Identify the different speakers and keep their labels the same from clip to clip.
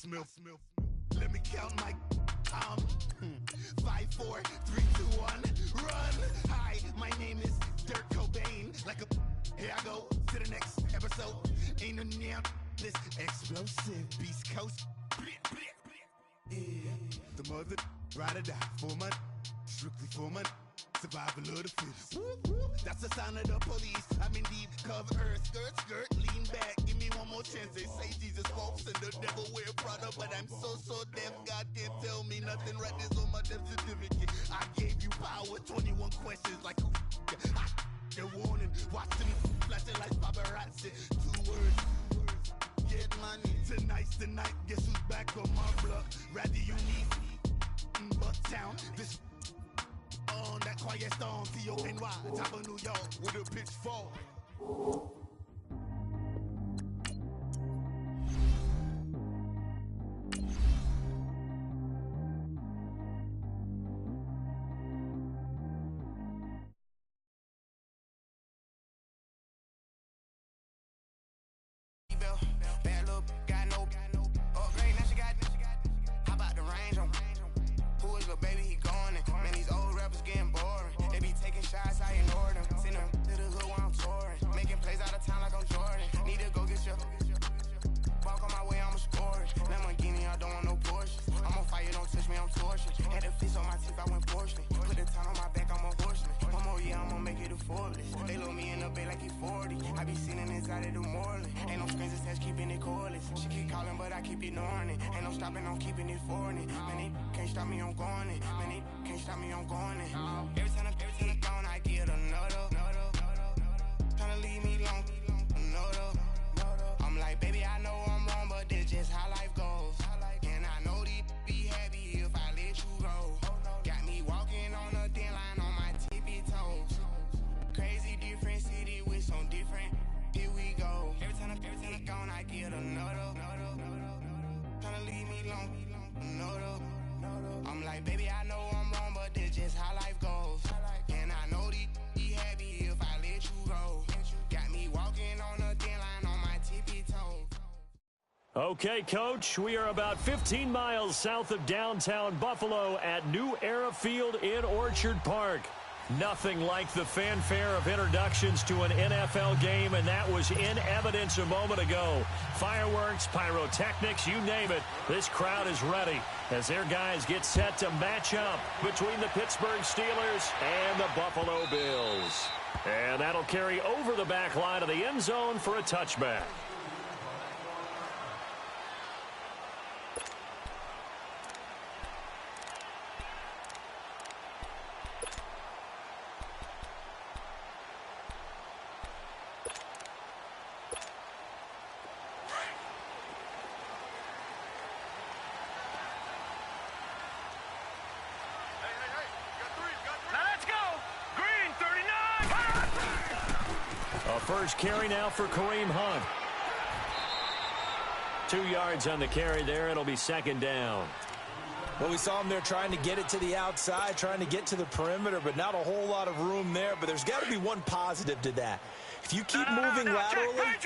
Speaker 1: Let me count my 5, 4, 3, 2, 1, run. Hi, my name is Dirk Cobain. Like a here I go to the next episode. Ain't no damn this explosive Beast Coast. Yeah, the mother ride or die for my strictly for my survival of the fittest. That's the sound of the police. I'm indeed cover earth, skirt, lean back. Give me one more chance. They say Jesus walks and the devil wear Prada, but I'm so deaf. God can't tell me nothing. Right there's on my death certificate. I gave you power. 21 questions like a warning. Watch them flashing like paparazzi. 2 words. Get money. Tonight's the night. Guess who's back on my block? Rather you need Bucktown. This on that quiet storm, T-O-N-Y, top of New York with a pitchfork.
Speaker 2: Bad look, got no upgrade, now she got how about the range on? Who is the baby, he going in. Man, these old rappers getting boring. They be taking shots, I ignore them. Send them to the hood while I'm touring. Making plays out of town like I'm Jordan. Need to go get your walk on my way, I'ma score it. Lamborghini, I don't want no Porsche. I'm on fire, don't touch me, I'm torching. Had the fist on my teeth, I went Porsche. Put the town on my back, I'm a horseman. One more year, I'ma make it a Forbes. They load me in the bay like he 40. I be sitting inside of the Moreland. Ain't no screens attached, keeping it cordless. She keep calling, but I keep ignoring it. Ain't no stopping, I'm keeping it foreign. Man, they can't stop me, I'm going it. Man, they can't stop me, I'm going it. Every time I'm gone, I get another. Tryna leave me long, another. I'm like, baby, I know I'm wrong, but this just how life goes. And I know these be happy if I let you go. Got me walking on a thin line on my tippy toes. Crazy different city with some different. Here we go. Every time I'm gone, I get another. Tryna leave me long, another. I'm like, baby, I know I'm wrong, but this just how life goes. And I know these be happy if I let you go. Got me walking on a thin line on my tippy toes.
Speaker 3: Okay, Coach, we are about 15 miles south of downtown Buffalo at New Era Field in Orchard Park. Nothing like the fanfare of introductions to an NFL game, and that was in evidence a moment ago. Fireworks, pyrotechnics, you name it. This crowd is ready as their guys get set to match up between the Pittsburgh Steelers and the Buffalo Bills. And that'll carry over the back line of the end zone for a touchback. First carry now for Kareem Hunt. 2 yards on the carry there. It'll be second down.
Speaker 4: Well, we saw him there trying to get it to the outside, trying to get to the perimeter, but not a whole lot of room there. But there's got to be one positive to that. If you keep moving laterally,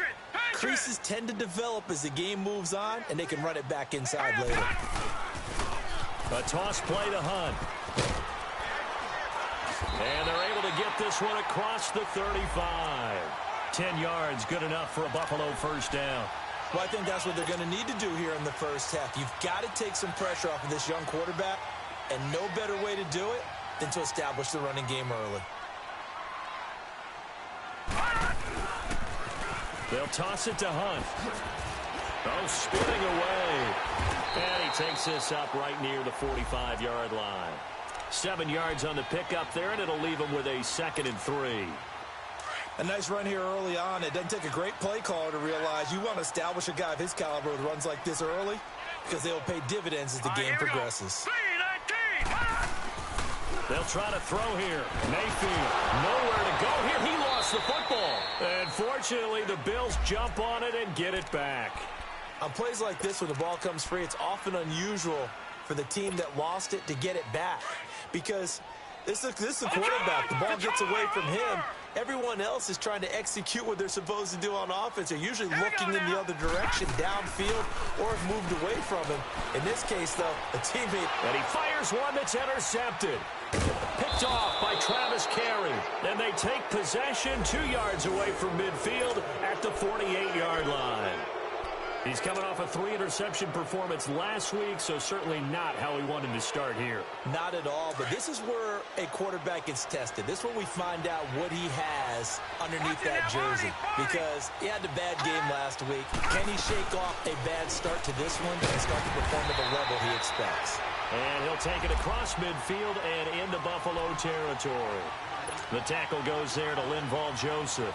Speaker 4: creases tend to develop as the game moves on, and they can run it back inside later.
Speaker 3: A toss play to Hunt. And they're able to get this one across the 35. 10 yards, good enough for a Buffalo first down.
Speaker 4: Well, I think that's what they're going to need to do here in the first half. You've got to take some pressure off of this young quarterback, and no better way to do it than to establish the running game early.
Speaker 3: They'll toss it to Hunt. Oh, spinning away. And he takes this up right near the 45-yard line. 7 yards on the pickup there, and it'll leave him with a 2nd and 3.
Speaker 4: A nice run here early on. It doesn't take a great play caller to realize you want to establish a guy of his caliber with runs like this early because they'll pay dividends as the game progresses.
Speaker 3: They'll try to throw here. Mayfield, nowhere to go here. He lost the football. And fortunately, the Bills jump on it and get it back.
Speaker 4: On plays like this, when the ball comes free, it's often unusual for the team that lost it to get it back because this is the quarterback. The ball gets away from him, Everyone else is trying to execute what they're supposed to do on offense. They're usually looking in the other direction, downfield, or have moved away from him. In this case, though, a teammate.
Speaker 3: And he fires one that's intercepted. Picked off by Travis Carey. And they take possession 2 yards away from midfield at the 48-yard line. He's coming off a 3-interception performance last week, so certainly not how he wanted to start here.
Speaker 4: Not at all, but this is where a quarterback gets tested. This is where we find out what he has underneath that jersey. Because he had a bad game last week. Can he shake off a bad start to this one and start to perform at the level he expects?
Speaker 3: And he'll take it across midfield and into Buffalo territory. The tackle goes there to Linval Joseph.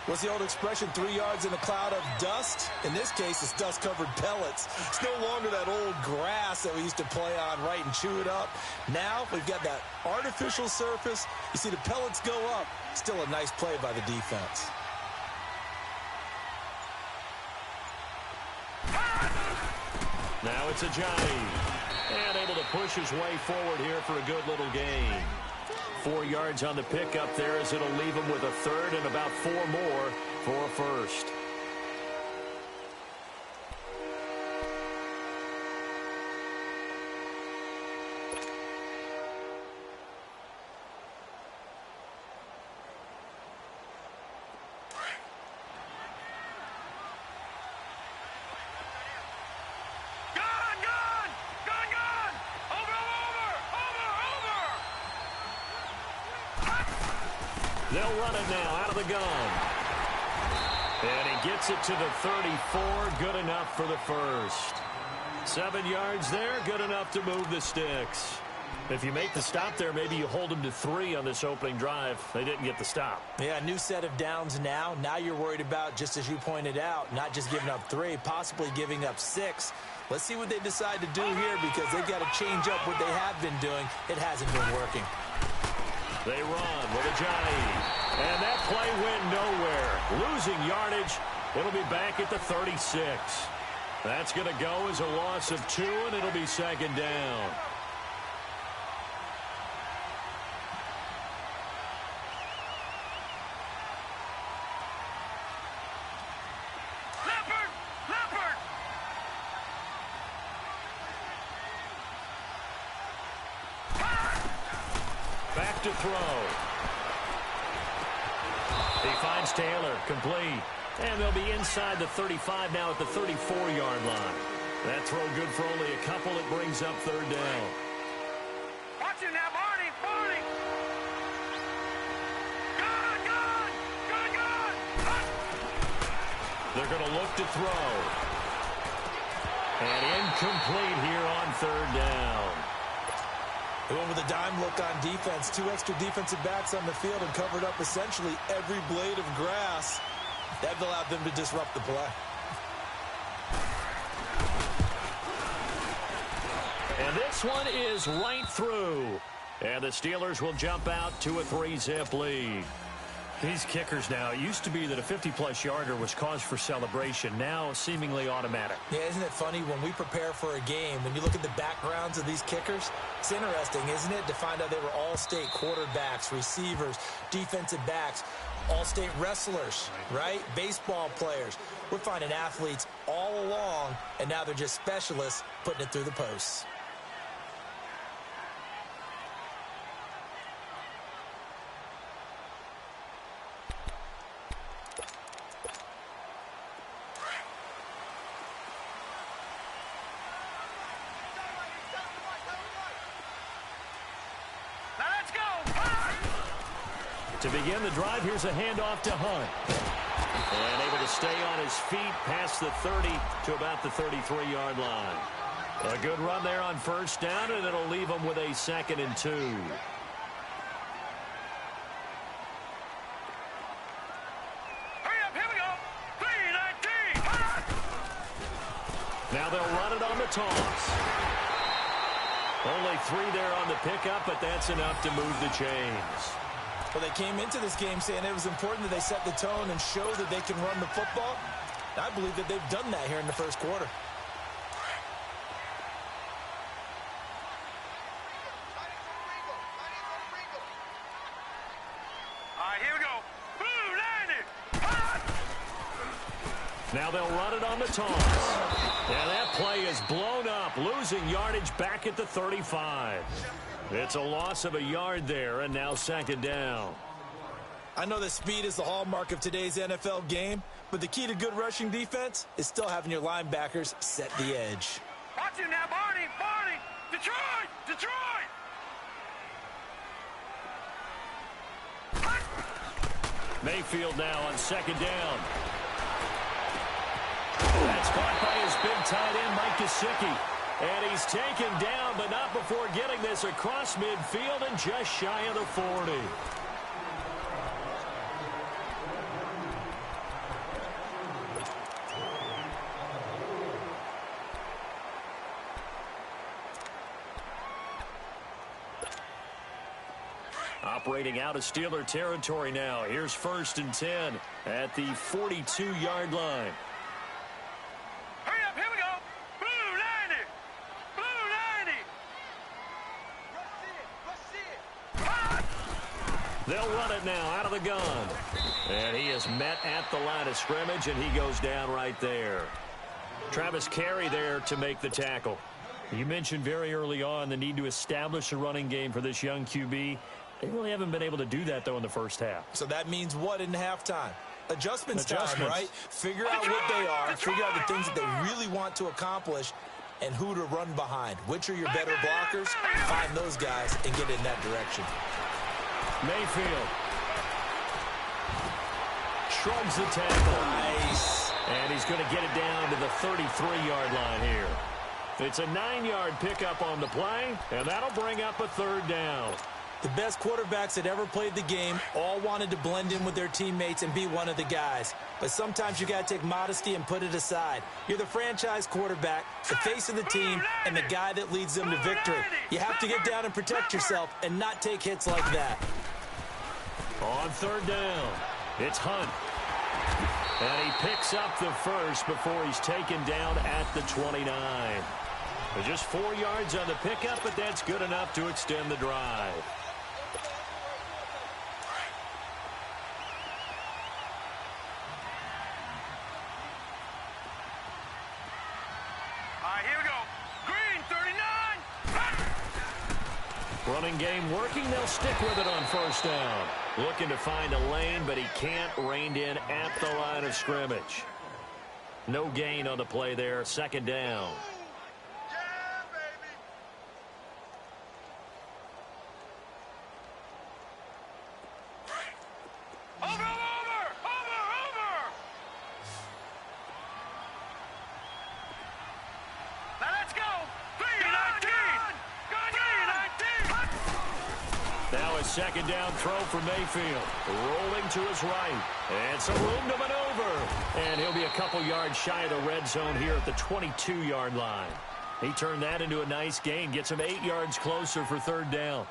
Speaker 4: What's the old expression, 3 yards in a cloud of dust? In this case, it's dust-covered pellets. It's no longer that old grass that we used to play on, right, and chew it up. Now we've got that artificial surface. You see the pellets go up. Still a nice play by the defense.
Speaker 3: Now it's Ajayi. And able to push his way forward here for a good little gain. 4 yards on the pickup there as it'll leave him with a third and about 4 more for a first. They'll run it now out of the gun. And he gets it to the 34. Good enough for the first. 7 yards there. Good enough to move the sticks. If you make the stop there, maybe you hold them to 3 on this opening drive. They didn't get the stop.
Speaker 4: Yeah, new set of downs now. Now you're worried about, just as you pointed out, not just giving up 3, possibly giving up 6. Let's see what they decide to do here because they've got to change up what they have been doing. It hasn't been working.
Speaker 3: They run with Ajayi. And that play went nowhere. Losing yardage. It'll be back at the 36. That's going to go as a loss of 2, and it'll be second down. Back to throw. He finds Taylor, complete. And they'll be inside the 35 now at the 34-yard line. That throw good for only a couple. It brings up third down.
Speaker 5: Watch him now, Barney. Good.
Speaker 3: They're going to look to throw. And incomplete here on third down.
Speaker 4: They went with a dime look on defense. 2 extra defensive backs on the field and covered up essentially every blade of grass. That allowed them to disrupt the play.
Speaker 3: And this one is right through. And the Steelers will jump out to a 3-zip lead. These kickers now, it used to be that a 50-plus yarder was cause for celebration. Now seemingly automatic.
Speaker 4: Yeah, isn't it funny when we prepare for a game, when you look at the backgrounds of these kickers, it's interesting, isn't it, to find out they were all-state quarterbacks, receivers, defensive backs, all-state wrestlers, right? Baseball players. We're finding athletes all along, and now they're just specialists putting it through the posts.
Speaker 3: To begin the drive, here's a handoff to Hunt. And able to stay on his feet past the 30 to about the 33-yard line. A good run there on first down, and it'll leave him with a 2nd and 2.
Speaker 5: Hurry up, here we go. 3-19.
Speaker 3: Now they'll run it on the toss. Only 3 there on the pickup, but that's enough to move the chains.
Speaker 4: Well, they came into this game saying it was important that they set the tone and show that they can run the football. I believe that they've done that here in the first quarter.
Speaker 5: All right, here
Speaker 3: they'll run it on the toss. And that play is blown up, losing yardage back at the 35. It's a loss of a yard there, and now second down.
Speaker 4: I know that speed is the hallmark of today's NFL game, but the key to good rushing defense is still having your linebackers set the edge.
Speaker 5: Watch him now, Barney! Barney! Detroit! Detroit!
Speaker 3: Mayfield now on second down. That's caught by his big tight end, Mike Gesicki. And he's taken down, but not before getting this across midfield and just shy of the 40. Operating out of Steeler territory now. Here's 1st and 10 at the 42-yard line.
Speaker 5: Hurry up, here we go! Blue 90! Blue 90!
Speaker 3: They'll run it now out of the gun. And he is met at the line of scrimmage, and he goes down right there. Travis Carey there to make the tackle. You mentioned very early on the need to establish a running game for this young QB. They really haven't been able to do that, though, in the first half.
Speaker 4: So that means what in halftime? Adjustments time, right? Figure out what they are, figure out the things that they really want to accomplish, and who to run behind. Which are your better blockers? Find those guys and get in that direction.
Speaker 3: Mayfield shrugs the tackle.
Speaker 4: Nice.
Speaker 3: And he's going to get it down to the 33-yard line here. It's a 9-yard pickup on the play, and that'll bring up a 3rd down.
Speaker 4: The best quarterbacks that ever played the game all wanted to blend in with their teammates and be one of the guys. But sometimes you got to take modesty and put it aside. You're the franchise quarterback, the face of the team, and the guy that leads them to victory. You have to get down and protect yourself and not take hits like that.
Speaker 3: On 3rd down, it's Hunt. And he picks up the first before he's taken down at the 29. Just 4 yards on the pickup, but that's good enough to extend the drive.
Speaker 5: Here we go. Green 39.
Speaker 3: Running game working. They'll stick with it on 1st down. Looking to find a lane, but he can't rein in at the line of scrimmage. No gain on the play there. 2nd down. Now a 2nd down throw for Mayfield. Rolling to his right. And some room to maneuver. And he'll be a couple yards shy of the red zone here at the 22-yard line. He turned that into a nice gain. Gets him 8 yards closer for 3rd down.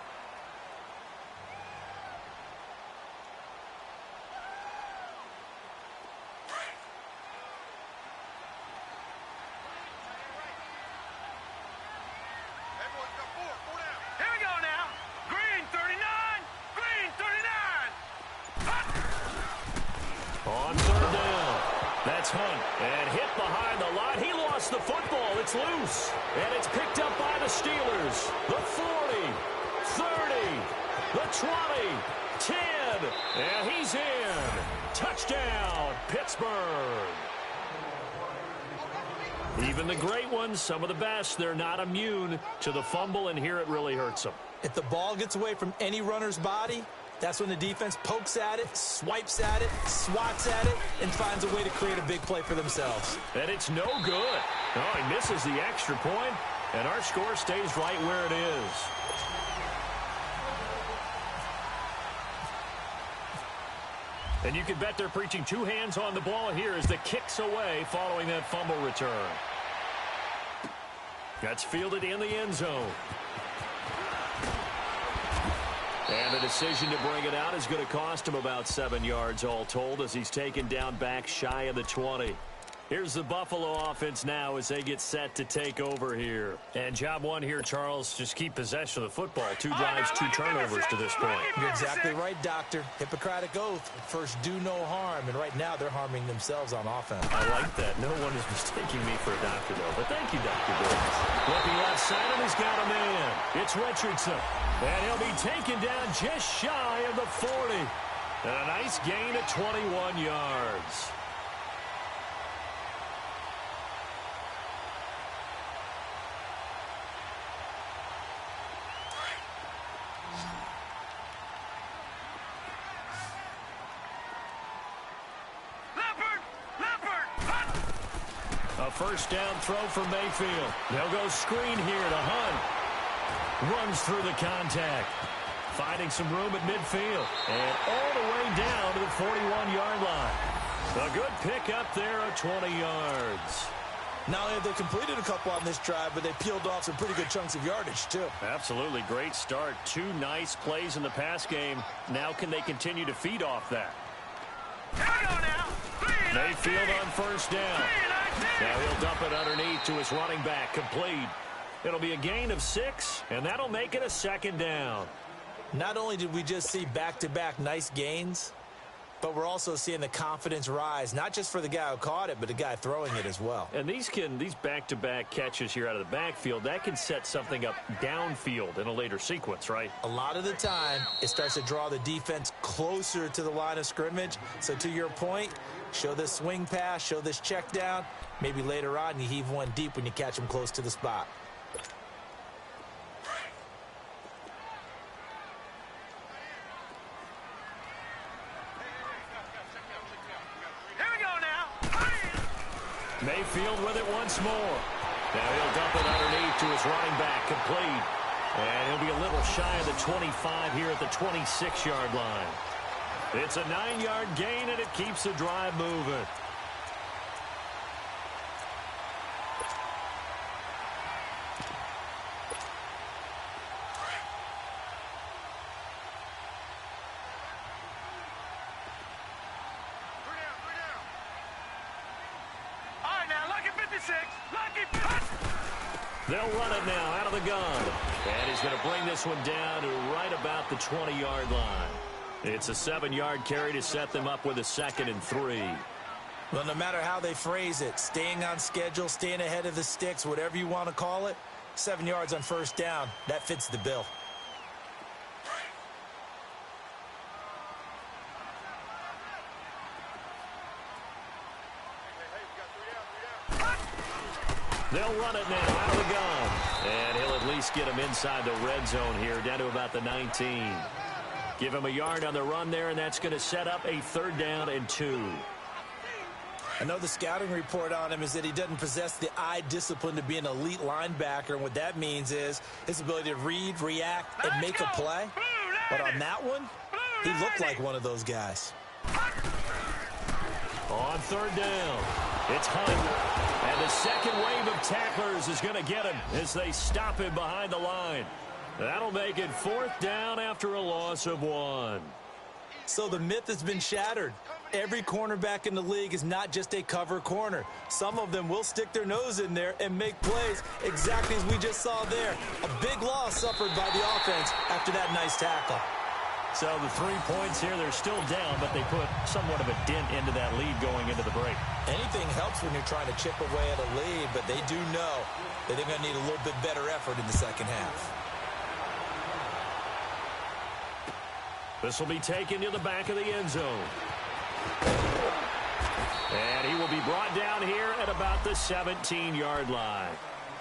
Speaker 3: On 3rd down, that's Hunt, and hit behind the line. He lost the football. It's loose, and it's picked up by the Steelers. The 40, 30, the 20, 10, and he's in. Touchdown, Pittsburgh. Even the great ones, some of the best, they're not immune to the fumble, and here it really hurts them.
Speaker 4: If the ball gets away from any runner's body, that's when the defense pokes at it, swipes at it, swats at it, and finds a way to create a big play for themselves.
Speaker 3: And it's no good. Oh, he misses the extra point, and our score stays right where it is. And you can bet they're preaching 2 hands on the ball here as the kick's away following that fumble return. That's fielded in the end zone. And the decision to bring it out is going to cost him about 7 yards all told as he's taken down back shy of the 20. Here's the Buffalo offense now as they get set to take over here. And job one here, Charles, just keep possession of the football. 2 drives, 2 turnovers to this point.
Speaker 4: You're exactly right, Doctor. Hippocratic oath. First, do no harm. And right now, they're harming themselves on offense.
Speaker 3: I like that. No one is mistaking me for a doctor, though. But thank you, Dr. Brooks. Looking left side, and he's got a man. It's Richardson. And he'll be taken down just shy of the 40. And a nice gain of 21 yards. First down throw for Mayfield. They'll go screen here to Hunt. Runs through the contact. Finding some room at midfield. And all the way down to the 41-yard line. A good pick up there of 20 yards.
Speaker 4: Not only have they completed a couple on this drive, but they peeled off some pretty good chunks of yardage, too.
Speaker 3: Absolutely. Great start. 2 nice plays in the pass game. Now can they continue to feed off that? Mayfield on first down. Now he'll dump it underneath to his running back. Complete. It'll be a gain of 6, and that'll make it a second down.
Speaker 4: Not only did we just see back-to-back nice gains, but we're also seeing the confidence rise, not just for the guy who caught it, but the guy throwing it as well.
Speaker 3: And these back-to-back catches here out of the backfield, that can set something up downfield in a later sequence, right?
Speaker 4: A lot of the time, it starts to draw the defense closer to the line of scrimmage. So to your point, show this swing pass, show this check down. Maybe later on you heave one deep when you catch them close to the spot.
Speaker 3: Mayfield with it once more. Now he'll dump it underneath to his running back. Complete. And he'll be a little shy of the 25 here at the 26-yard line. It's a 9-yard gain, and it keeps the drive moving. They'll run it now out of the gun. And he's going to bring this one down to right about the 20-yard line. It's a 7-yard carry to set them up with a 2nd and 3.
Speaker 4: Well, no matter how they phrase it, staying on schedule, staying ahead of the sticks, whatever you want to call it, 7 yards on first down, that fits the bill.
Speaker 3: They'll run it now out of the gun. And he'll at least get him inside the red zone here, down to about the 19. Give him a yard on the run there, and that's going to set up a 3rd down and 2.
Speaker 4: I know the scouting report on him is that he doesn't possess the eye discipline to be an elite linebacker, and what that means is his ability to read, react, and make a play. But on that one, he looked like one of those guys.
Speaker 3: On 3rd down, it's Hunt. And the second wave of tacklers is going to get him as they stop him behind the line. That'll make it 4th down after a loss of 1.
Speaker 4: So the myth has been shattered. Every cornerback in the league is not just a cover corner. Some of them will stick their nose in there and make plays exactly as we just saw there. A big loss suffered by the offense after that nice tackle.
Speaker 3: So the 3 points here, they're still down, but they put somewhat of a dent into that lead going into the break.
Speaker 4: Anything helps when you're trying to chip away at a lead, but they do know that they're going to need a little bit better effort in the second half.
Speaker 3: This will be taken to the back of the end zone. And he will be brought down here at about the 17-yard line.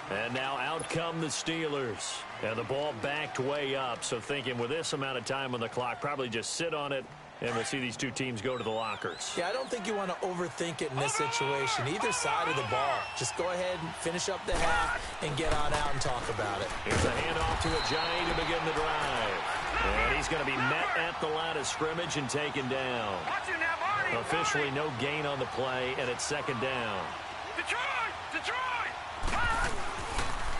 Speaker 3: And now out come the Steelers. And the ball backed way up. So thinking with this amount of time on the clock, probably just sit on it, and we'll see these two teams go to the lockers.
Speaker 4: Yeah, I don't think you want to overthink it in this situation. Either side of the ball. Just go ahead and finish up the half and get on out and talk about it.
Speaker 3: Here's a handoff to Ajayi to begin the drive. And he's going to be met at the line of scrimmage and taken down. Officially no gain on the play, and it's 2nd down.
Speaker 5: Detroit!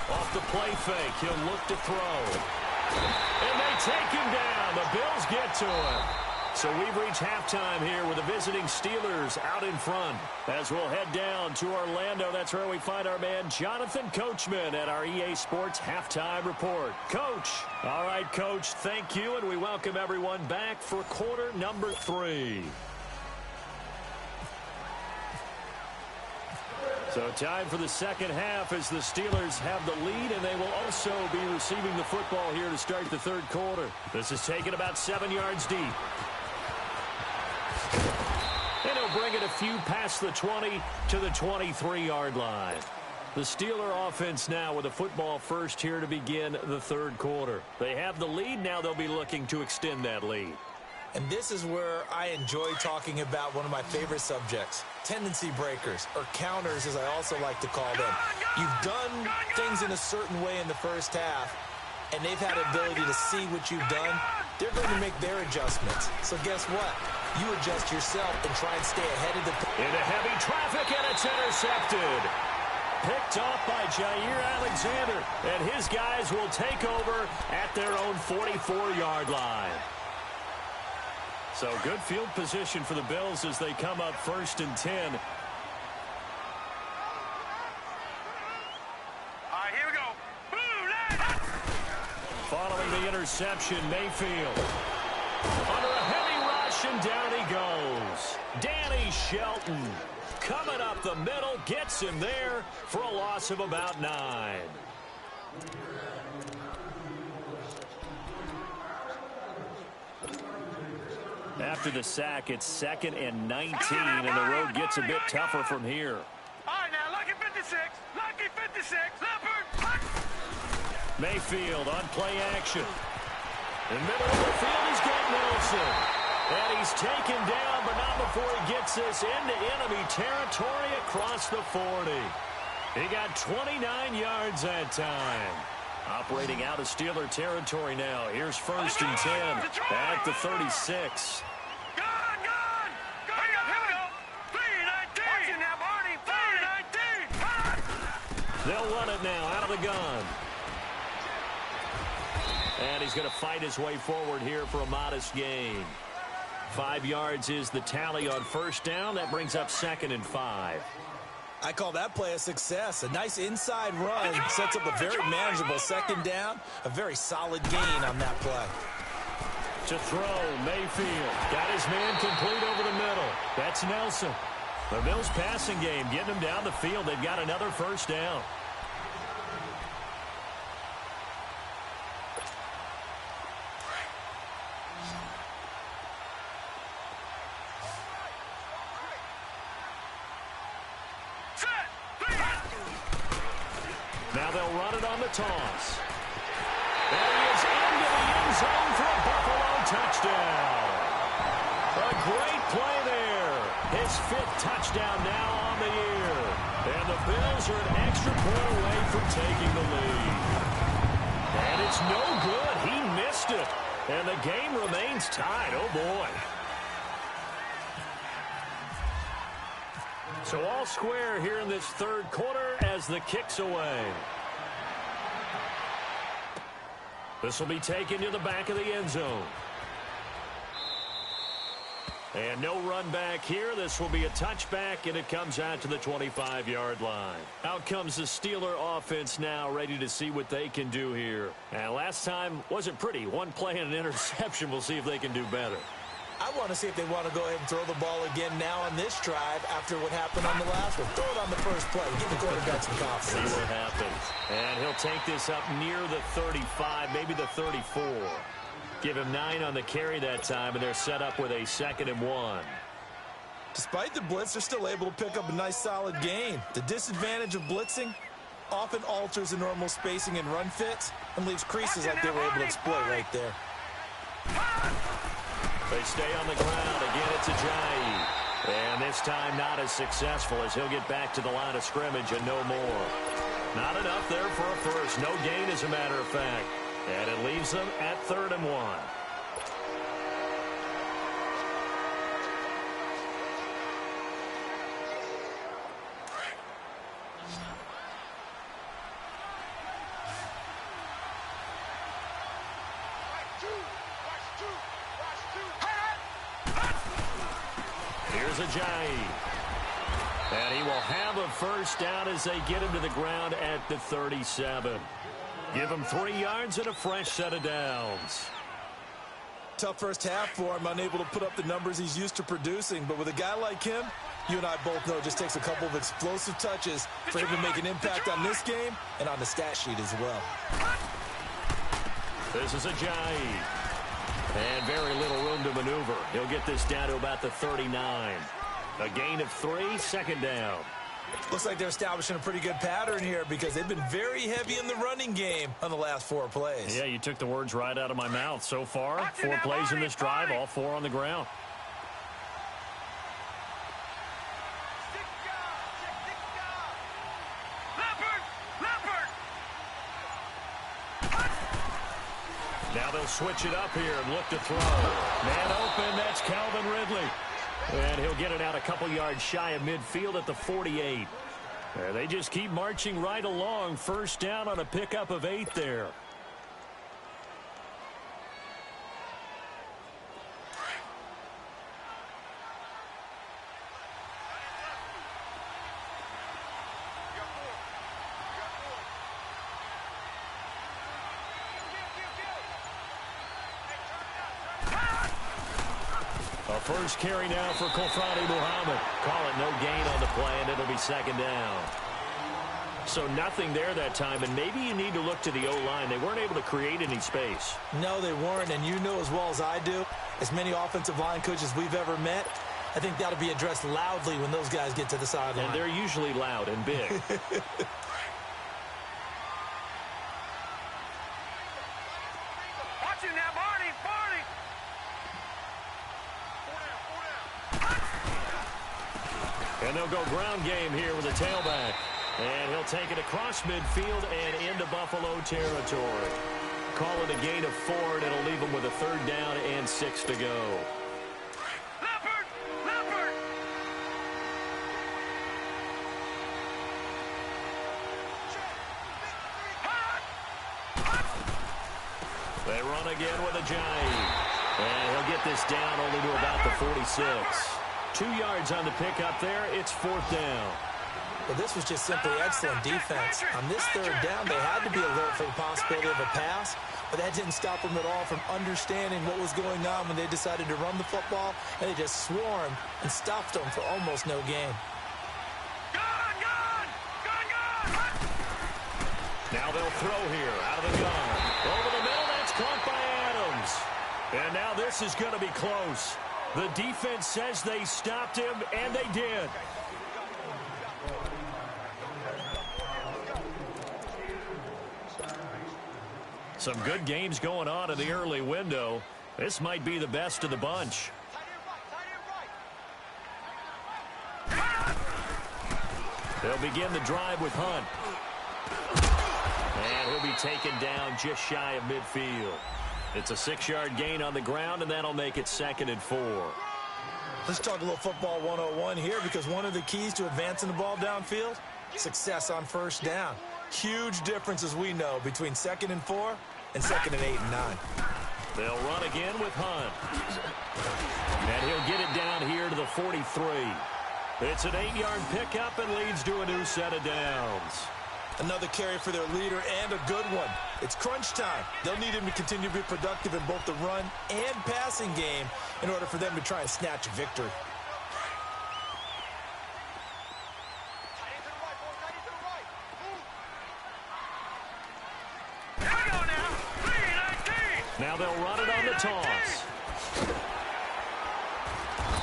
Speaker 3: Off the play fake, he'll look to throw. And they take him down. The Bills get to him. So we've reached halftime here with the visiting Steelers out in front. As we'll head down to Orlando, that's where we find our man Jonathan Coachman at our EA Sports Halftime Report. Coach. All right, Coach, thank you, and we welcome everyone back for quarter number 3. So time for the second half as the Steelers have the lead, and they will also be receiving the football here to start the third quarter. This is taken about 7 yards deep. And he'll bring it a few past the 20 to the 23-yard line. The Steeler offense now with a football first here to begin the third quarter. They have the lead. Now they'll be looking to extend that lead.
Speaker 4: And this is where I enjoy talking about one of my favorite subjects, tendency breakers, or counters as I also like to call them. You've done things in a certain way in the first half, and they've had the ability to see what you've done. They're going to make their adjustments. So guess what? You adjust yourself and try and stay ahead of the...
Speaker 3: Into heavy traffic, and it's intercepted. Picked off by Jair Alexander, and his guys will take over at their own 44-yard line. So good field position for the Bills as they come up 1st and 10.
Speaker 5: All right, here we go.
Speaker 3: Following the interception, Mayfield. Under a heavy rush, and down he goes. Danny Shelton coming up the middle, gets him there for a loss of about 9. After the sack, it's 2nd and 19, and the road gets a bit tougher from here.
Speaker 5: All right, now, lucky 56. Lucky 56. Leopard.
Speaker 3: Mayfield on play action. In the middle of the field, he's got Nelson. And he's taken down, but not before he gets this into enemy territory across the 40. He got 29 yards that time. Operating out of Steeler territory now. Here's 1st and 10 at the 36. They'll run it now out of the gun. And he's going to fight his way forward here for a modest gain. 5 yards is the tally on 1st down. That brings up 2nd and 5.
Speaker 4: I call that play a success. A nice inside run sets up a very manageable 2nd down. A very solid gain on that play.
Speaker 3: To throw, Mayfield. Got his man complete over the middle. That's Nelson. The Bills passing game getting them down the field. They've got another 1st down. Now they'll run it on the toss. There he is into the end zone for a Buffalo touchdown. A great play there. His 5th touchdown now on the year. And the Bills are an extra point away from taking the lead. And it's no good. He missed it. And the game remains tied. Oh, boy. So all square here in this third quarter as the kick's away. This will be taken to the back of the end zone. And no run back here. This will be a touchback, and it comes out to the 25-yard line. Out comes the Steeler offense now, ready to see what they can do here. And last time wasn't pretty. One play and an interception. We'll see if they can do better.
Speaker 4: I want to see if they want to go ahead and throw the ball again now on this drive after what happened on the last one. Throw it on the first play. Give the quarterback some confidence.
Speaker 3: See what happens. And he'll take this up near the 35, maybe the 34. Give him 9 on the carry that time, and they're set up with a 2nd and 1.
Speaker 4: Despite the blitz, they're still able to pick up a nice solid gain. The disadvantage of blitzing often alters the normal spacing and run fits and leaves creases like they were able to exploit right there.
Speaker 3: They stay on the ground. Again, it's Ajayi. And this time not as successful as he'll get back to the line of scrimmage and no more. Not enough there for a first. No gain, as a matter of fact. And it leaves them at 3rd and 1. Here's Ajayi. And he will have a first down as they get him to the ground at the 37. Give him 3 yards and a fresh set of downs.
Speaker 4: Tough first half for him, unable to put up the numbers he's used to producing. But with a guy like him, you and I both know it just takes a couple of explosive touches for him to make an impact on this game and on the stat sheet as well.
Speaker 3: This is Ajayi. And very little room to maneuver. He'll get this down to about the 39. A gain of 3, second down.
Speaker 4: Looks like they're establishing a pretty good pattern here because they've been very heavy in the running game on the last 4 plays.
Speaker 3: Yeah, you took the words right out of my mouth. So far, 4 plays in this drive, all 4 on the ground. Now they'll switch it up here and look to throw. Man open, that's Calvin Ridley. And he'll get it out a couple yards shy of midfield at the 48. They just keep marching right along. First down on a pickup of 8 there. First carry now for Kofrani Muhammad. Call it no gain on the play, and it'll be second down. So nothing there that time, and maybe you need to look to the O-line. They weren't able to create any space.
Speaker 4: No, they weren't, and you know as well as I do, as many offensive line coaches we've ever met, I think that'll be addressed loudly when those guys get to the sideline.
Speaker 3: And they're usually loud and big. And they'll go ground game here with a tailback. And he'll take it across midfield and into Buffalo territory. Call it a gain of 4, and it'll leave them with a 3rd down and 6 to go. Leopard! They run again with Ajayi. And he'll get this down only to about the 46. 2 yards on the pickup there. It's 4th down.
Speaker 4: Well, this was just simply excellent defense. On this 3rd down, they had to be alert for the possibility of a pass, but that didn't stop them at all from understanding what was going on when they decided to run the football, and they just swarmed and stopped them for almost no gain.
Speaker 3: Now they'll throw here out of the gun. Over the middle, that's caught by Adams. And now this is going to be close. The defense says they stopped him, and they did. Some good games going on in the early window. This might be the best of the bunch. They'll begin the drive with Hunt. And he'll be taken down just shy of midfield. It's a 6-yard gain on the ground, and that'll make it 2nd and 4.
Speaker 4: Let's talk a little football 101 here, because one of the keys to advancing the ball downfield, success on first down. Huge difference, as we know, between 2nd and 4 and 2nd and 8 and 9.
Speaker 3: They'll run again with Hunt. And he'll get it down here to the 43. It's an 8-yard pickup and leads to a new set of downs.
Speaker 4: Another carry for their leader, and a good one. It's crunch time. They'll need him to continue to be productive in both the run and passing game in order for them to try and snatch a victory.
Speaker 3: Now they'll run it on the toss.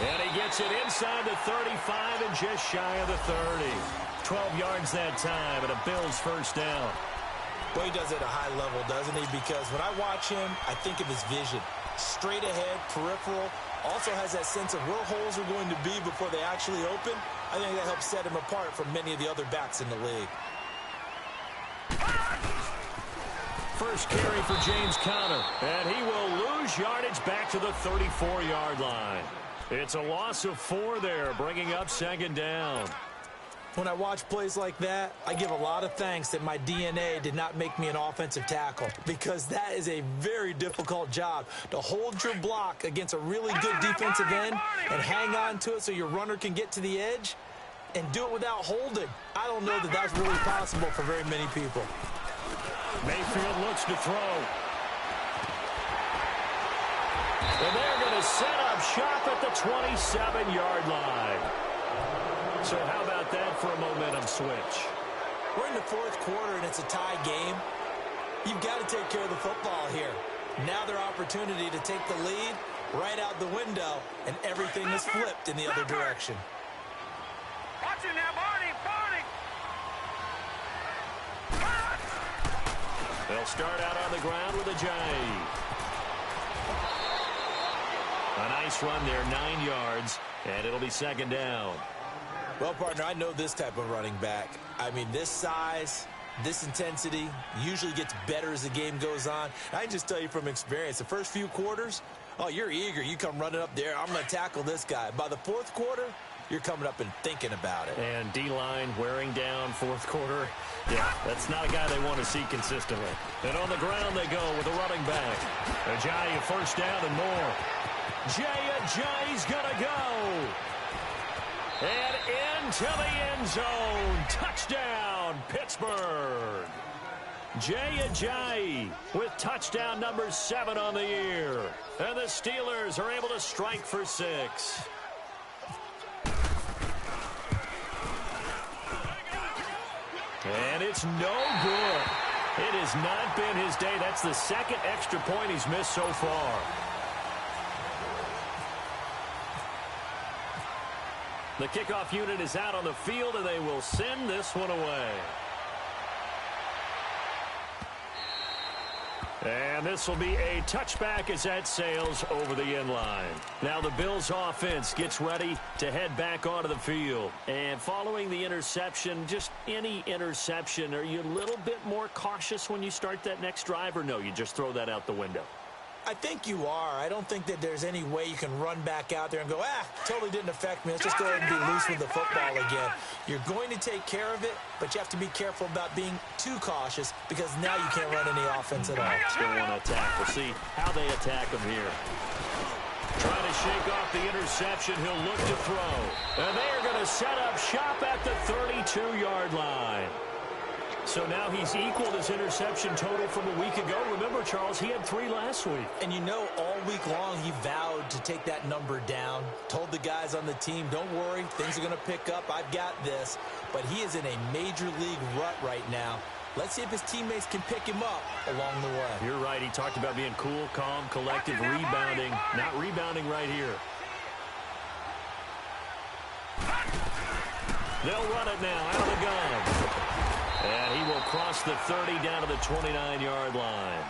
Speaker 3: And he gets it inside the 35 and just shy of the 30. 12 yards that time, and a Bills first down.
Speaker 4: Well, he does it at a high level, doesn't he? Because when I watch him, I think of his vision. Straight ahead, peripheral, also has that sense of where holes are going to be before they actually open. I think that helps set him apart from many of the other backs in the league.
Speaker 3: First carry for James Conner, and he will lose yardage back to the 34-yard line. It's a loss of 4 there, bringing up 2nd down.
Speaker 4: When I watch plays like that, I give a lot of thanks that my DNA did not make me an offensive tackle, because that is a very difficult job, to hold your block against a really good defensive end and hang on to it so your runner can get to the edge and do it without holding. I don't know that that's really possible for very many people.
Speaker 3: Mayfield looks to throw. And they're going to set up shop at the 27-yard line. So how about that for a momentum switch?
Speaker 4: We're in the fourth quarter, and it's a tie game. You've got to take care of the football here. Now their opportunity to take the lead right out the window, and everything is flipped in the other direction.
Speaker 5: Watch it now, Barney, Barney.
Speaker 3: They'll start out on the ground with a J. A nice run there, 9 yards, and it'll be second down.
Speaker 4: Well, partner, I know this type of running back. I mean, this size, this intensity usually gets better as the game goes on. I can just tell you from experience, the first few quarters, oh, you're eager. You come running up there. I'm going to tackle this guy. By the fourth quarter, you're coming up and thinking about it.
Speaker 3: And D-line wearing down fourth quarter. Yeah, that's not a guy they want to see consistently. And on the ground they go with a running back. Ajayi first down and more. Ajayi's going to go. And into the end zone. Touchdown, Pittsburgh. Ajayi with touchdown number 7 on the year. And the Steelers are able to strike for 6. And it's no good. It has not been his day. That's the second extra point he's missed so far. The kickoff unit is out on the field, and they will send this one away. And this will be a touchback as that sails over the end line. Now the Bills offense gets ready to head back onto the field. And following the interception, just any interception, are you a little bit more cautious when you start that next drive, or no, you just throw that out the window?
Speaker 4: I think you are. I don't think that there's any way you can run back out there and go, totally didn't affect me. Let's just go ahead and be loose with the football again. You're going to take care of it, but you have to be careful about being too cautious, because now you can't run any offense at all.
Speaker 3: Still want to attack. We'll see how they attack him here. Trying to shake off the interception. He'll look to throw. And they are going to set up shop at the 32-yard line. So now he's equaled his interception total from a week ago. Remember, Charles, he had 3 last week.
Speaker 4: And you know, all week long he vowed to take that number down. Told the guys on the team, don't worry, things are going to pick up. I've got this. But he is in a major league rut right now. Let's see if his teammates can pick him up along the way.
Speaker 3: You're right. He talked about being cool, calm, collective, rebounding. Not rebounding right here. They'll run it now out of the gun. And he will cross the 30 down to the 29-yard line.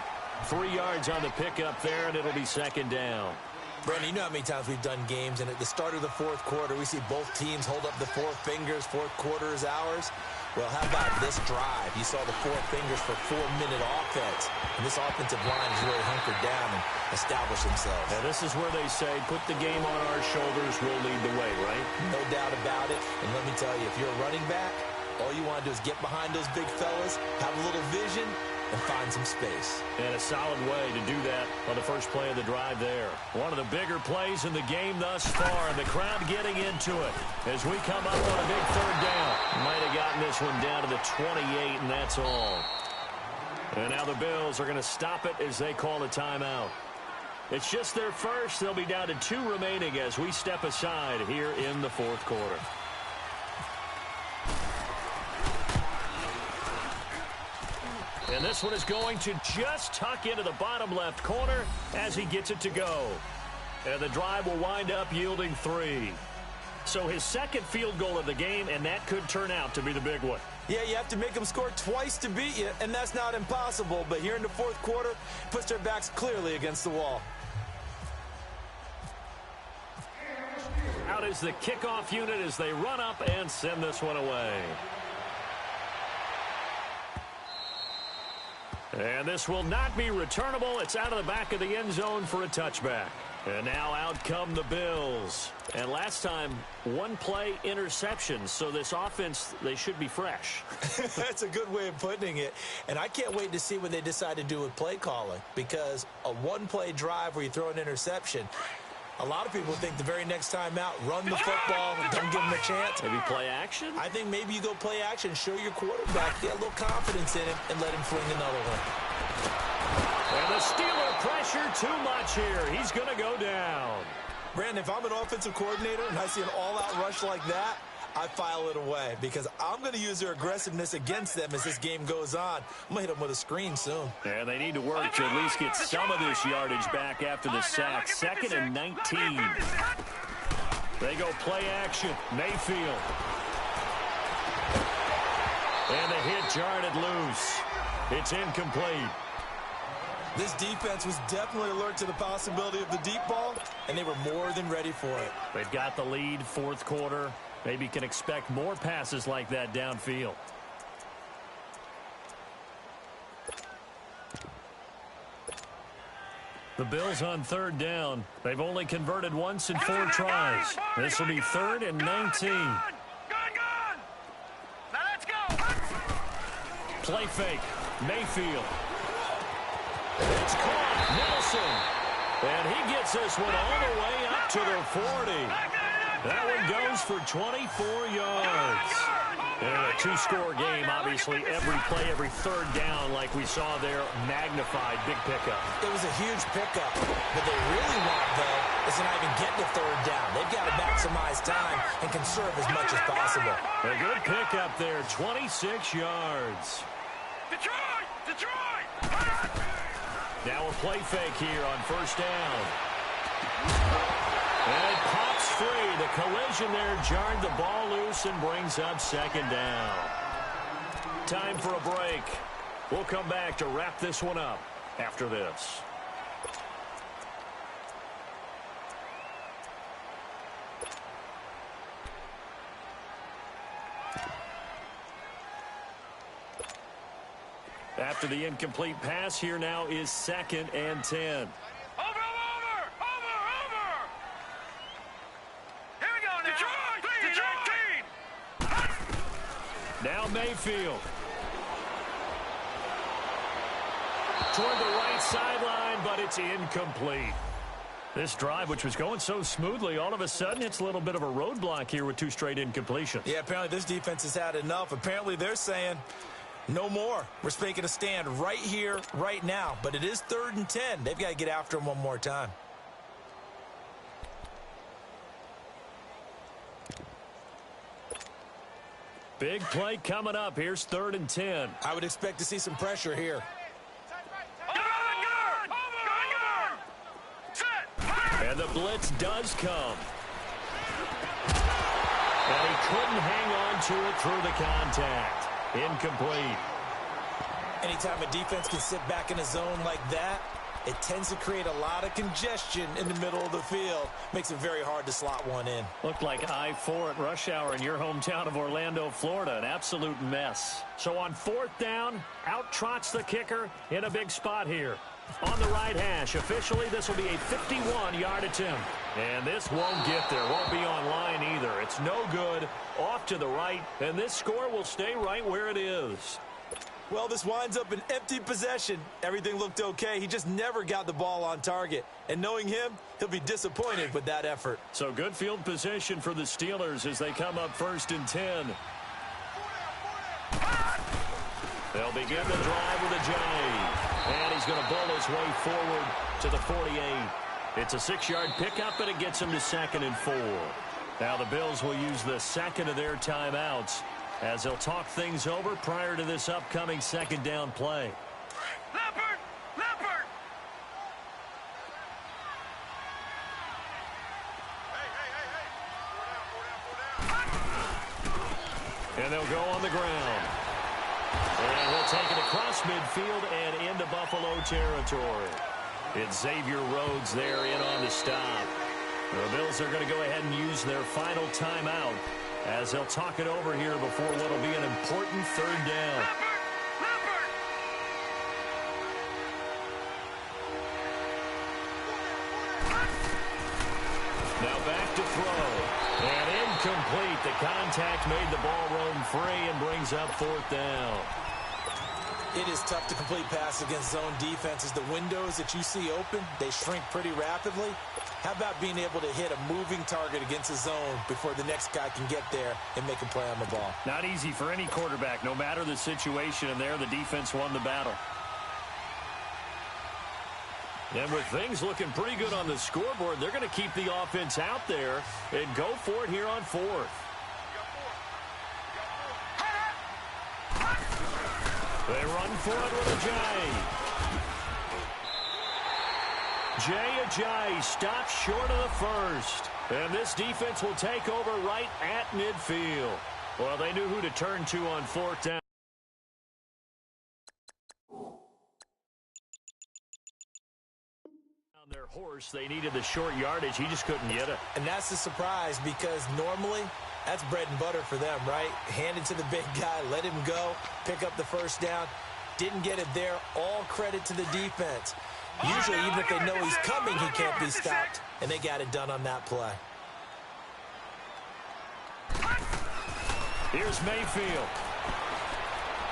Speaker 3: 3 yards on the pickup there, and it'll be second down.
Speaker 4: Brandon, you know how many times we've done games, and at the start of the fourth quarter, we see both teams hold up the 4 fingers, fourth quarter is ours. Well, how about this drive? You saw the 4 fingers for 4-minute offense, and this offensive line has really hunkered down and established themselves.
Speaker 3: Now, this is where they say, put the game on our shoulders, we'll lead the way, right?
Speaker 4: No doubt about it, and let me tell you, if you're a running back, all you want to do is get behind those big fellas, have a little vision, and find some space. And a solid way to do that on the first play of the drive there. One of the bigger plays in the game thus far, and the crowd getting into it as we come up on a big third down. Might have gotten this one down to the 28, and that's all. And now the Bills are going to stop it as they call a timeout. It's just their first. They'll be down to 2 remaining as we step aside here in the fourth quarter. And this one is going to just tuck into the bottom left corner as he gets it to go. And the drive will wind up yielding 3. So his second field goal of the game, and that could turn out to be the big one. Yeah, you have to make them score twice to beat you, and that's not impossible. But here in the fourth quarter, puts their backs clearly against the wall. Out is the kickoff unit as they run up and send this one away. And this will not be returnable. It's out of the back of the end zone for a touchback.
Speaker 3: And now out come the Bills. And last time, one-play interception. So this offense, they should be fresh.
Speaker 4: That's a good way of putting it. And I can't wait to see what they decide to do with play calling. Because a one-play drive where you throw an interception, a lot of people think the very next time out, run the football, don't give them a chance.
Speaker 3: Maybe play action?
Speaker 4: I think maybe you go play action, show your quarterback, get a little confidence in him, and let him fling another one.
Speaker 3: And the Steeler pressure too much here. He's going to go down.
Speaker 4: Brandon, if I'm an offensive coordinator and I see an all-out rush like that, I file it away because I'm going to use their aggressiveness against them as this game goes on. I'm going to hit them with a screen soon.
Speaker 3: And they need to work to at least get some of this yardage back after the sack. 2nd and 19. They go play action. Mayfield. And the hit jarred loose. It's incomplete.
Speaker 4: This defense was definitely alert to the possibility of the deep ball, and they were more than ready for it.
Speaker 3: They've got the lead, 4th quarter. Maybe can expect more passes like that downfield. The Bills on 3rd down. They've only converted once in 4 tries. This will be 3rd and 19.
Speaker 5: Now let's go.
Speaker 3: Play fake. Mayfield. It's caught. Nelson. And he gets this one all the way up to the 40. That one goes for 24 yards. And a 2-score game, obviously, every play, every 3rd down, like we saw there, magnified, big pickup.
Speaker 4: It was a huge pickup. What they really want, though, is to not even get to 3rd down. They've got to maximize time and conserve as much as possible.
Speaker 3: A good pickup there, 26 yards.
Speaker 5: Detroit!
Speaker 3: Now a play fake here on 1st down. And it pops free. The collision there jarred the ball loose and brings up 2nd down. Time for a break. We'll come back to wrap this one up after this. After the incomplete pass, here now is 2nd and 10.
Speaker 5: Over! Here we go now. Detroit!
Speaker 3: Now Mayfield. Toward the right sideline, but it's incomplete. This drive, which was going so smoothly, all of a sudden it's a little bit of a roadblock here with 2 straight incompletions.
Speaker 4: Yeah, apparently this defense has had enough. Apparently they're saying, no more. We're making a stand right here, right now. But it is 3rd and 10. They've got to get after him one more time.
Speaker 3: Big play coming up. Here's 3rd and 10.
Speaker 4: I would expect to see some pressure here.
Speaker 3: And the blitz does come. And he couldn't hang on to it through the contact. Incomplete.
Speaker 4: Anytime a defense can sit back in a zone like that, it tends to create a lot of congestion in the middle of the field. Makes it very hard to slot one in.
Speaker 3: Looked like I-4 at rush hour in your hometown of Orlando, Florida. An absolute mess. So on 4th down, out trots the kicker in a big spot here. On the right hash, officially this will be a 51-yard attempt. And this won't get there, won't be on line either. It's no good, off to the right, and this score will stay right where it is.
Speaker 4: Well, this winds up an empty possession. Everything looked okay. He just never got the ball on target. And knowing him, he'll be disappointed with that effort.
Speaker 3: So good field position for the Steelers as they come up 1st and 10. They'll begin the drive with a J. And he's going to bowl his way forward to the 48. It's a 6-yard pickup, and it gets him to 2nd and 4. Now the Bills will use the 2nd of their timeouts as they'll talk things over prior to this upcoming 2nd down play.
Speaker 5: Leopard!
Speaker 3: And they'll go on the ground. And he'll take it across midfield and into Buffalo territory. It's Xavier Rhodes there in on the stop. The Bills are going to go ahead and use their final timeout as they'll talk it over here before what will be an important 3rd down. Now back to throw. And incomplete. The contact made the ball roam free and brings up 4th down.
Speaker 4: It is tough to complete passes against zone defenses. The windows that you see open, they shrink pretty rapidly. How about being able to hit a moving target against a zone before the next guy can get there and make a play on the ball?
Speaker 3: Not easy for any quarterback, no matter the situation, and there the defense won the battle. And with things looking pretty good on the scoreboard, they're going to keep the offense out there and go for it here on 4th. They run for it with Ajayi stops short of the first. And this defense will take over right at midfield. Well, they knew who to turn to on 4th down. On their horse, they needed the short yardage. He just couldn't get it.
Speaker 4: And that's the surprise, because normally that's bread and butter for them, right? Hand it to the big guy, let him go, pick up the first down. Didn't get it there. All credit to the defense. Usually, even if they know he's coming, he can't be stopped. And they got it done on that play.
Speaker 3: Here's Mayfield.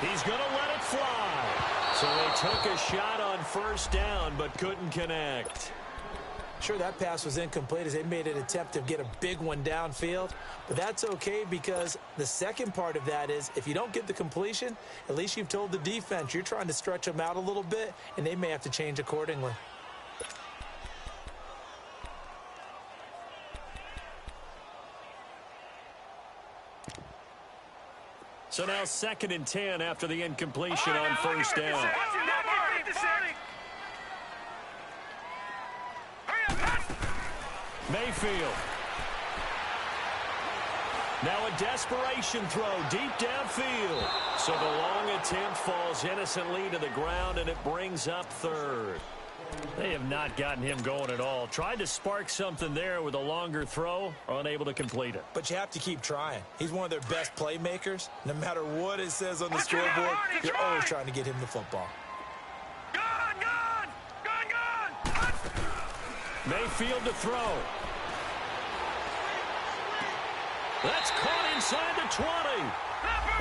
Speaker 3: He's going to let it fly. So they took a shot on 1st down, but couldn't connect.
Speaker 4: Sure, that pass was incomplete as they made an attempt to get a big one downfield. But that's okay, because the second part of that is if you don't get the completion, at least you've told the defense you're trying to stretch them out a little bit, and they may have to change accordingly.
Speaker 3: So now 2nd and 10 after the incompletion on 1st down. Mayfield. Now a desperation throw deep downfield. So the long attempt falls innocently to the ground, and it brings up 3rd. They have not gotten him going at all. Tried to spark something there with a longer throw, unable to complete it.
Speaker 4: But you have to keep trying. He's one of their best playmakers. No matter what it says on the scoreboard, you're always trying to get him the football.
Speaker 3: Mayfield to throw. That's caught inside the 20.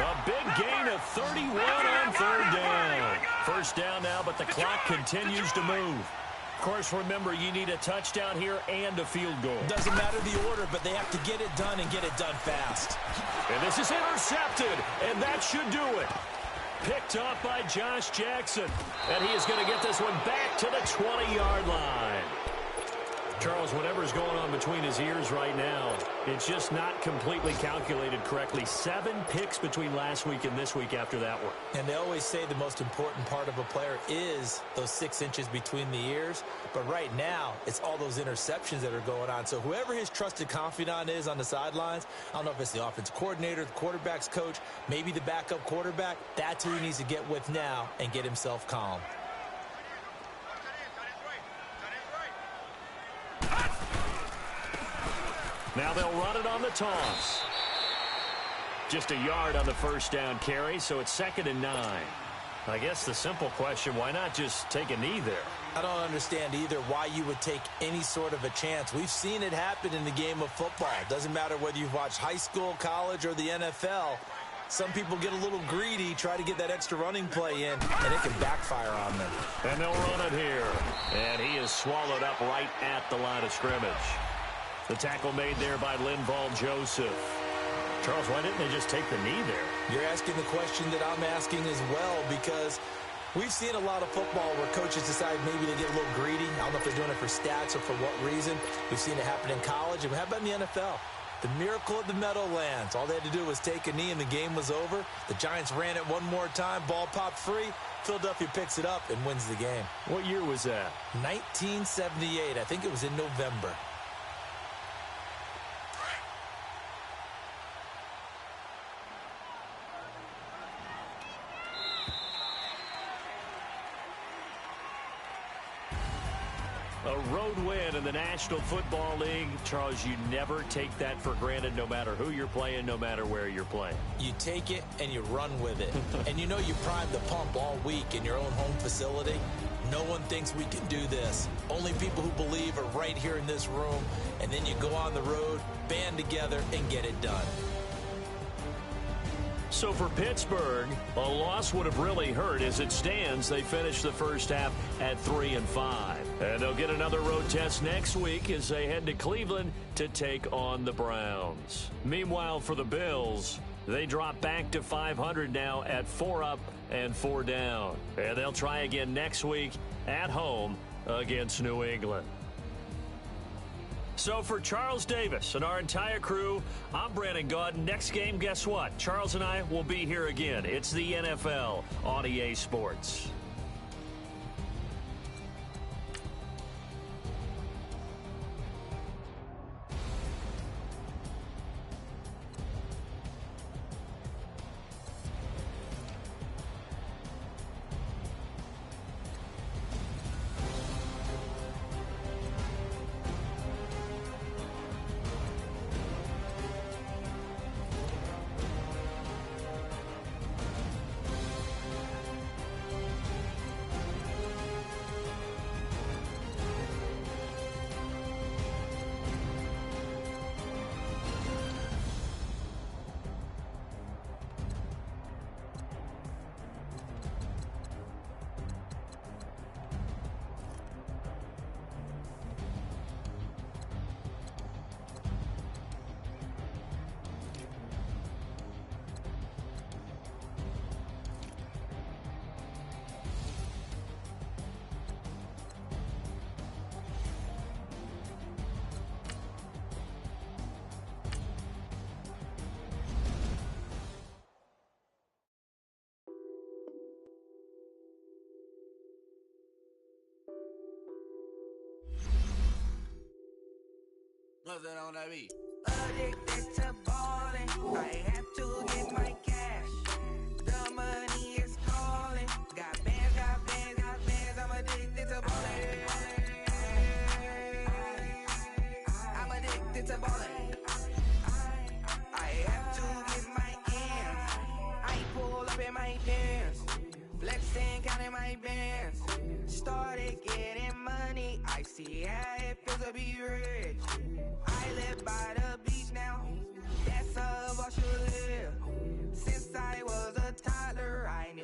Speaker 3: A big gain of 31 on 3rd down. 1st down now, but the clock continues to move. Of course, remember, you need a touchdown here and a field goal.
Speaker 4: Doesn't matter the order, but they have to get it done and get it done fast.
Speaker 3: And this is intercepted, and that should do it. Picked up by Josh Jackson. And he is going to get this one back to the 20-yard line. Charles, whatever's going on between his ears right now, it's just not completely calculated correctly. 7 picks between last week and this week after that one.
Speaker 4: And they always say the most important part of a player is those 6 inches between the ears. But right now, it's all those interceptions that are going on. So whoever his trusted confidant is on the sidelines, I don't know if it's the offensive coordinator, the quarterback's coach, maybe the backup quarterback, that's who he needs to get with now and get himself calm.
Speaker 3: Now they'll run it on the toss. Just a yard on the 1st down carry, so it's 2nd and 9. I guess the simple question, why not just take a knee there?
Speaker 4: I don't understand either why you would take any sort of a chance. We've seen it happen in the game of football. It doesn't matter whether you've watched high school, college, or the NFL. Some people get a little greedy, try to get that extra running play in, and it can backfire on them.
Speaker 3: And they'll run it here. And he is swallowed up right at the line of scrimmage. The tackle made there by Linval Joseph. Charles, why didn't they just take the knee there?
Speaker 4: You're asking the question that I'm asking as well, because we've seen a lot of football where coaches decide maybe they get a little greedy. I don't know if they're doing it for stats or for what reason. We've seen it happen in college. And how about in the NFL? The miracle of the Meadowlands. All they had to do was take a knee and the game was over. The Giants ran it one more time. Ball popped free. Philadelphia picks it up and wins the game.
Speaker 3: What year was that?
Speaker 4: 1978. I think it was in November.
Speaker 3: A road win in the National Football League. Charles, you never take that for granted no matter who you're playing, no matter where you're playing.
Speaker 4: You take it and you run with it. And you know you primed the pump all week in your own home facility. No one thinks we can do this. Only people who believe are right here in this room. And then you go on the road, band together, and get it done.
Speaker 3: So for Pittsburgh, a loss would have really hurt. As it stands, they finished the first half at 3-5. And they'll get another road test next week as they head to Cleveland to take on the Browns. Meanwhile, for the Bills, they drop back to 500 now at 4 up and 4 down. And they'll try again next week at home against New England. So for Charles Davis and our entire crew, I'm Brandon Gaudin. Next game, guess what? Charles and I will be here again. It's the NFL on EA Sports.
Speaker 2: What's that on that beat?
Speaker 6: Addicted to ballin', I have to get my cash. The money is calling. Got bands, I'm addicted to ballin'. I'm addicted to ballin'. I have to get my ends. I pull up in my pants, flexing, counting my bands. Started getting money, I see how it feels to be rich. I live by the beach now, that's how I should live. Since I was a toddler, I